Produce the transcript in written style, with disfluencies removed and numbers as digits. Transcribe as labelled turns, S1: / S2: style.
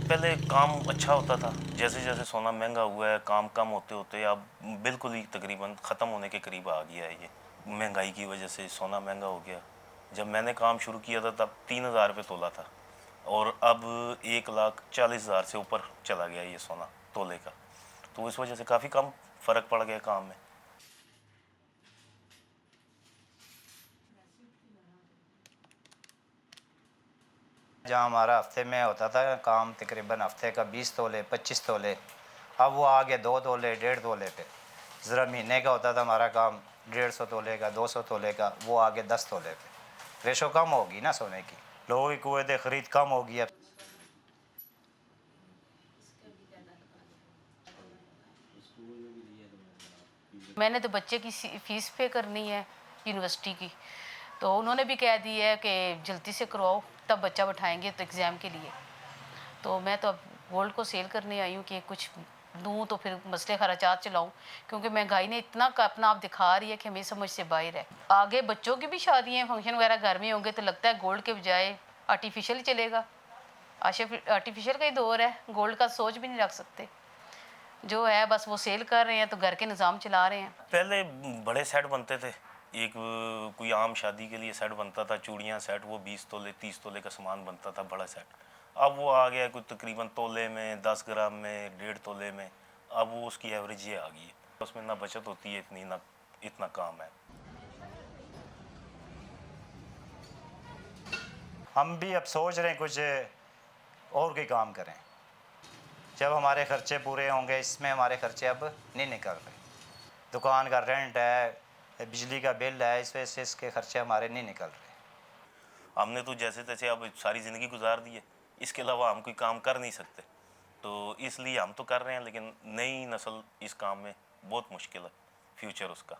S1: पहले काम अच्छा होता था, जैसे जैसे सोना महंगा हुआ है, काम कम होते होते अब बिल्कुल ही तकरीबन ख़त्म होने के करीब आ गया है। ये महंगाई की वजह से सोना महंगा हो गया। जब मैंने काम शुरू किया था तब 3,000 रुपये तोला था, और अब 1,40,000 से ऊपर चला गया ये सोना तोले का। तो इस वजह से काफ़ी कम फ़र्क पड़ गया काम में।
S2: जहाँ हमारा हफ्ते में होता था काम तकरीबन हफ्ते का 20 तोले 25 तोले, अब वो आ गया 2 तोले 1.5 तोले पे। ज़रा महीने का होता था हमारा काम 150 तोले का 200 तोले का, वो आ गया 10 तोले पे। रेशो कम होगी ना सोने की, लोगों की कुव्वत ख़रीद कम होगी अब।
S3: मैंने तो बच्चे की फ़ीस पे करनी है यूनिवर्सिटी की, तो उन्होंने भी कह दिया है कि जल्दी से करवाओ तब बच्चा बैठाएंगे तो एग्ज़ाम के लिए। तो मैं तो अब गोल्ड को सेल करने आई हूँ कि कुछ दूँ तो फिर मसले खर्चात चलाऊँ, क्योंकि महंगाई ने इतना अपना आप दिखा रही है कि हमें समझ से बाहर है। आगे बच्चों की भी शादियाँ फंक्शन वगैरह घर में होंगे तो लगता है गोल्ड के बजाय आर्टिफिशियल ही चलेगा। आर्टिफिशियल का ही दौर है, गोल्ड का सोच भी नहीं रख सकते। जो है बस वो सेल कर रहे हैं तो घर के निज़ाम चला रहे हैं।
S1: पहले बड़े सेट बनते थे, एक कोई आम शादी के लिए सेट बनता था, चूड़ियाँ सेट, वो 20 तोले 30 तोले का सामान बनता था बड़ा सेट। अब वो आ गया कोई तकरीबन तोले में, 10 ग्राम में, 1.5 तोले में। अब वो उसकी एवरेज ये आ गई है, उसमें ना बचत होती है इतनी, ना इतना काम है।
S2: हम भी अब सोच रहे हैं कुछ और कोई काम करें, जब हमारे खर्चे पूरे होंगे। इसमें हमारे खर्चे अब नहीं निकल रहे, दुकान का रेंट है, बिजली का बिल है, इस वजह से इसके खर्चे हमारे नहीं निकल रहे।
S1: हमने तो जैसे तैसे अब सारी ज़िंदगी गुजार दी है, इसके अलावा हम कोई काम कर नहीं सकते। तो इसलिए हम तो कर रहे हैं, लेकिन नई नस्ल इस काम में बहुत मुश्किल है फ्यूचर उसका।